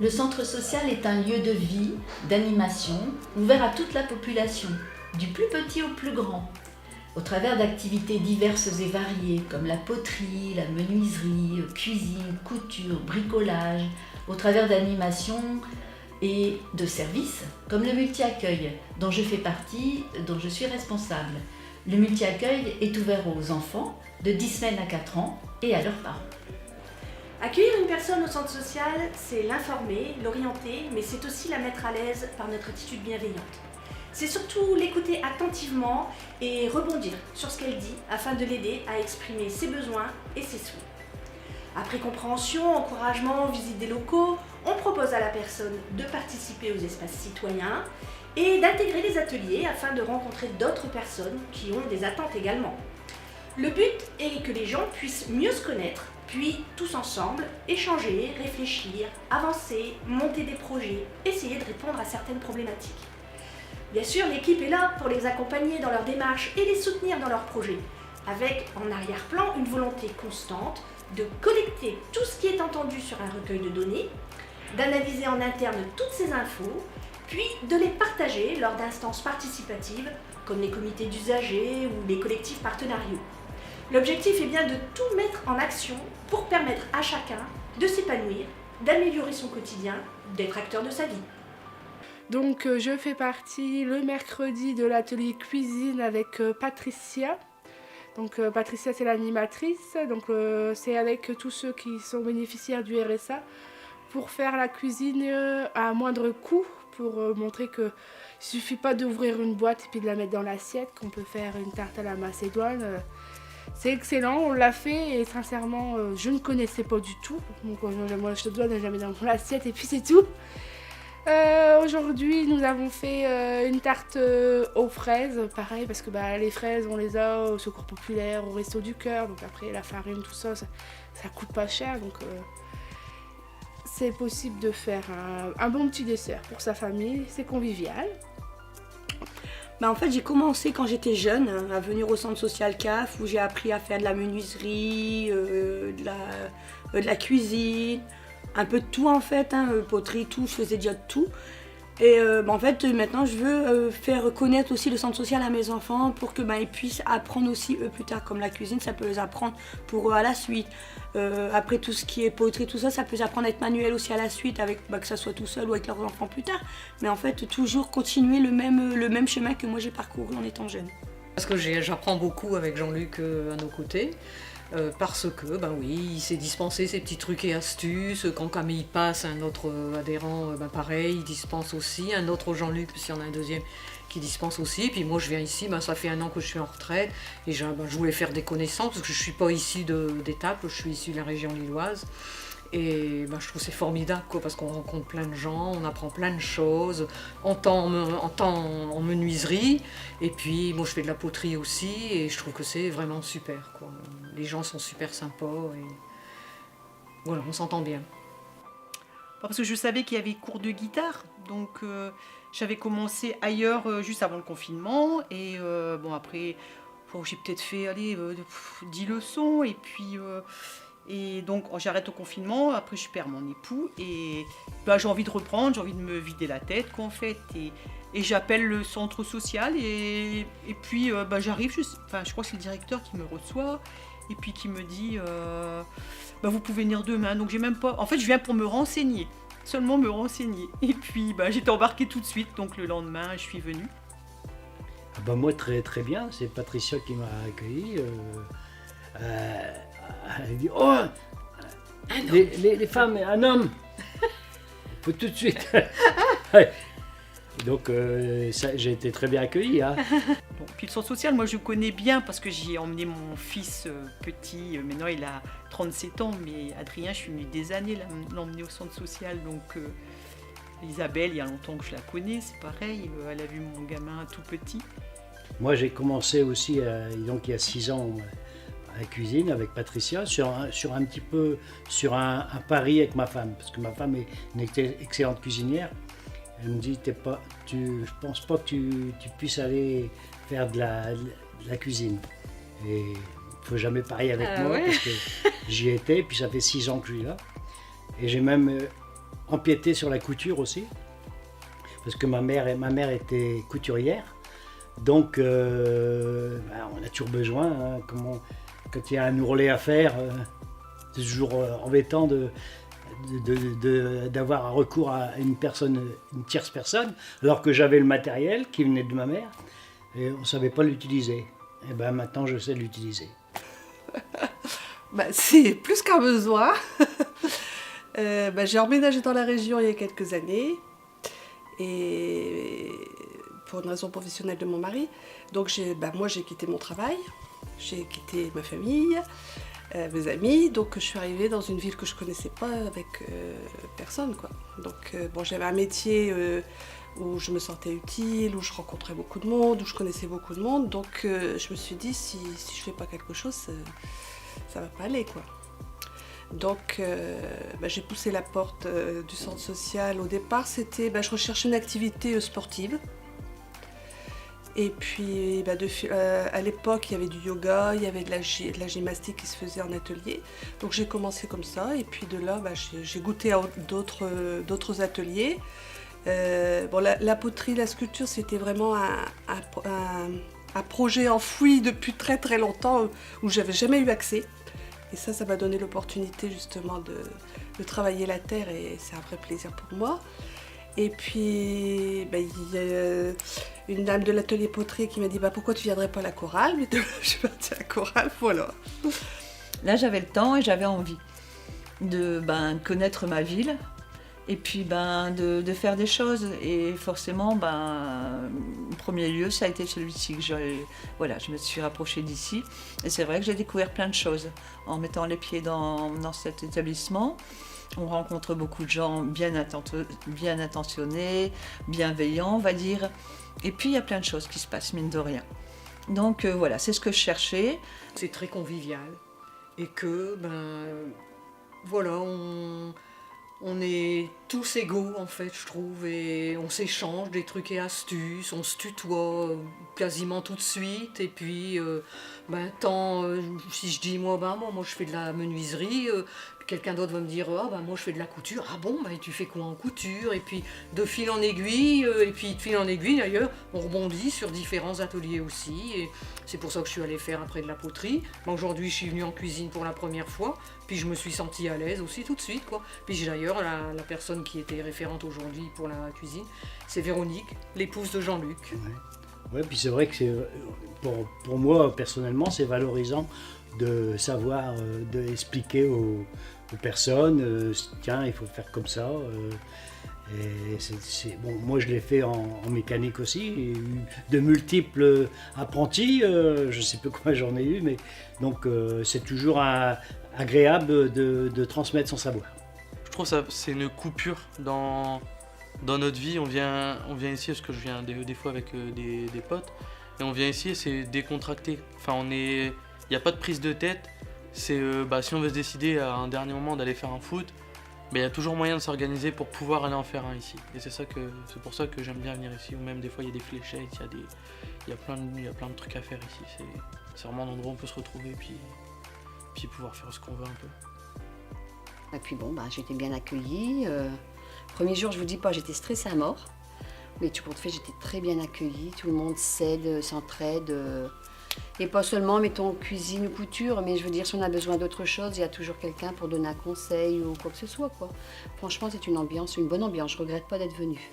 Le centre social est un lieu de vie, d'animation, ouvert à toute la population, du plus petit au plus grand, au travers d'activités diverses et variées comme la poterie, la menuiserie, cuisine, couture, bricolage, au travers d'animations et de services comme le multi-accueil dont je fais partie, dont je suis responsable. Le multi-accueil est ouvert aux enfants de 10 semaines à 4 ans et à leurs parents. Accueillir une personne au centre social, c'est l'informer, l'orienter, mais c'est aussi la mettre à l'aise par notre attitude bienveillante. C'est surtout l'écouter attentivement et rebondir sur ce qu'elle dit afin de l'aider à exprimer ses besoins et ses souhaits. Après compréhension, encouragement, visite des locaux, on propose à la personne de participer aux espaces citoyens et d'intégrer des ateliers afin de rencontrer d'autres personnes qui ont des attentes également. Le but est que les gens puissent mieux se connaître, puis tous ensemble échanger, réfléchir, avancer, monter des projets, essayer de répondre à certaines problématiques. Bien sûr, l'équipe est là pour les accompagner dans leur démarche et les soutenir dans leurs projets, avec en arrière-plan une volonté constante de collecter tout ce qui est entendu sur un recueil de données, d'analyser en interne toutes ces infos, puis de les partager lors d'instances participatives comme les comités d'usagers ou les collectifs partenariaux. L'objectif est bien de tout mettre en action pour permettre à chacun de s'épanouir, d'améliorer son quotidien, d'être acteur de sa vie. Donc je fais partie le mercredi de l'atelier cuisine avec Patricia. Donc Patricia c'est l'animatrice, donc c'est avec tous ceux qui sont bénéficiaires du RSA pour faire la cuisine à moindre coût, pour montrer qu'il ne suffit pas d'ouvrir une boîte et puis de la mettre dans l'assiette, qu'on peut faire une tarte à la macédoine. C'est excellent, on l'a fait et sincèrement je ne connaissais pas du tout. Donc moi je te donne, je la mets dans mon assiette et puis c'est tout. Aujourd'hui nous avons fait une tarte aux fraises, pareil parce que les fraises on les a au Secours Populaire, au Resto du Cœur, donc après la farine tout ça, ça coûte pas cher, donc c'est possible de faire un bon petit dessert pour sa famille, c'est convivial. En fait, j'ai commencé quand j'étais jeune à venir au centre social CAF où j'ai appris à faire de la menuiserie, de la cuisine, un peu de tout en fait, poterie, tout, je faisais déjà de tout. Et en fait, maintenant, je veux faire connaître aussi le centre social à mes enfants pour que ils puissent apprendre aussi eux plus tard, comme la cuisine, ça peut les apprendre pour eux à la suite. Après tout ce qui est poterie, tout ça, ça peut les apprendre à être manuel aussi à la suite, avec que ça soit tout seul ou avec leurs enfants plus tard. Mais en fait, toujours continuer le même chemin que moi j'ai parcouru en étant jeune. Parce que j'apprends beaucoup avec Jean-Luc à nos côtés. Parce que, oui, il s'est dispensé ses petits trucs et astuces. Quand Camille passe, un autre adhérent, pareil, il dispense aussi. Un autre Jean-Luc, s'il y en a un deuxième, qui dispense aussi. Puis moi, je viens ici, ça fait 1 an que je suis en retraite. Et je voulais faire des connaissances, parce que je ne suis pas issue d'Étaples, je suis issue de la région lilloise. Et je trouve que c'est formidable, parce qu'on rencontre plein de gens, on apprend plein de choses, en menuiserie, et puis moi je fais de la poterie aussi, et je trouve que c'est vraiment super, Les gens sont super sympas, et voilà, on s'entend bien. Parce que je savais qu'il y avait cours de guitare, donc j'avais commencé ailleurs juste avant le confinement, et après, j'ai peut-être fait 10 leçons, et puis... Et donc j'arrête au confinement, après je perds mon époux et j'ai envie de reprendre, j'ai envie de me vider la tête et j'appelle le centre social et puis j'arrive, je crois que c'est le directeur qui me reçoit et puis qui me dit vous pouvez venir demain, donc j'ai même pas, en fait je viens pour me renseigner, seulement me renseigner et puis j'étais embarquée tout de suite, donc le lendemain je suis venue. Moi très très bien, c'est Patricia qui m'a accueilli. Elle dit les femmes, un homme, il faut tout de suite. Donc j'ai été très bien accueilli. Puis le centre social, moi je connais bien parce que j'y ai emmené mon fils petit, maintenant il a 37 ans, mais Adrien, je suis venue des années l'emmener au centre social. Donc Isabelle, il y a longtemps que je la connais, c'est pareil, elle a vu mon gamin tout petit. Moi j'ai commencé aussi, donc il y a 6 ans, à la cuisine avec Patricia, sur un pari avec ma femme, parce que ma femme est une excellente cuisinière. Elle me dit, je pense pas que tu puisses aller faire de la cuisine. Et il ne faut jamais parier avec moi, parce que j'y étais, puis ça fait 6 ans que je suis là. Et j'ai même empiété sur la couture aussi, parce que ma mère était couturière, donc on a toujours besoin, hein, quand il y a un ourlet à faire, c'est toujours embêtant d'avoir recours à une tierce personne, alors que j'avais le matériel qui venait de ma mère, et on ne savait pas l'utiliser. Et ben maintenant je sais l'utiliser. C'est plus qu'un besoin. J'ai emménagé dans la région il y a quelques années, et pour une raison professionnelle de mon mari. Donc moi j'ai quitté mon travail, j'ai quitté ma famille, mes amis, donc je suis arrivée dans une ville que je connaissais pas avec personne, quoi. Donc j'avais un métier où je me sentais utile, où je rencontrais beaucoup de monde, où je connaissais beaucoup de monde, donc je me suis dit si je fais pas quelque chose, ça va pas aller, quoi. Donc j'ai poussé la porte du centre social. Au départ, c'était je recherchais une activité sportive. Et puis à l'époque, il y avait du yoga, il y avait de la gymnastique qui se faisait en atelier. Donc j'ai commencé comme ça, et puis de là, j'ai goûté à d'autres ateliers. La poterie, la sculpture, c'était vraiment un projet enfoui depuis très très longtemps où j'avais jamais eu accès. Et ça m'a donné l'opportunité justement de travailler la terre, et c'est un vrai plaisir pour moi. Et puis il y a une dame de l'atelier poterie qui m'a dit pourquoi tu viendrais pas à la chorale? Mais je suis partie à la chorale, voilà. Là j'avais le temps et j'avais envie de connaître ma ville. Et puis de faire des choses, et forcément le premier lieu ça a été celui-ci que je me suis rapprochée d'ici, et c'est vrai que j'ai découvert plein de choses en mettant les pieds dans cet établissement. On rencontre beaucoup de gens bien intentionnés, bienveillants on va dire, et puis il y a plein de choses qui se passent mine de rien. Donc c'est ce que je cherchais. C'est très convivial, et que on est tous égaux en fait, je trouve, et on s'échange des trucs et astuces, on se tutoie quasiment tout de suite, et puis si je dis moi je fais de la menuiserie, quelqu'un d'autre va me dire moi je fais de la couture, et tu fais quoi en couture, et puis de fil en aiguille, d'ailleurs on rebondit sur différents ateliers aussi, et c'est pour ça que je suis allée faire après de la poterie. Aujourd'hui je suis venue en cuisine pour la première fois, puis je me suis sentie à l'aise aussi tout de suite, quoi. Puis d'ailleurs la personne qui était référente aujourd'hui pour la cuisine, c'est Véronique, l'épouse de Jean-Luc. Ouais, puis c'est vrai que pour moi personnellement c'est valorisant de savoir, d'expliquer aux personnes, tiens il faut faire comme ça. Et moi je l'ai fait en mécanique aussi, j'ai eu de multiples apprentis, je ne sais plus combien j'en ai eu, mais donc c'est toujours agréable de transmettre son savoir. Je trouve ça c'est une coupure dans notre vie. On vient ici parce que je viens des fois avec des potes, et on vient ici et c'est décontracté. Enfin il n'y a pas de prise de tête. C'est si on veut se décider à un dernier moment d'aller faire un foot, il y a toujours moyen de s'organiser pour pouvoir aller en faire un ici. Et c'est pour ça que j'aime bien venir ici. Ou même des fois il y a des fléchettes, il y a plein de trucs à faire ici. C'est vraiment un endroit où on peut se retrouver, puis pouvoir faire ce qu'on veut un peu. Et puis j'étais bien accueillie. Premier jour, je vous dis pas, j'étais stressée à mort. Mais tout compte fait, j'étais très bien accueillie. Tout le monde s'aide, s'entraide. Et pas seulement, mettons, cuisine ou couture, mais je veux dire, si on a besoin d'autre chose, il y a toujours quelqu'un pour donner un conseil ou quoi que ce soit, quoi. Franchement, c'est une bonne ambiance. Je regrette pas d'être venue.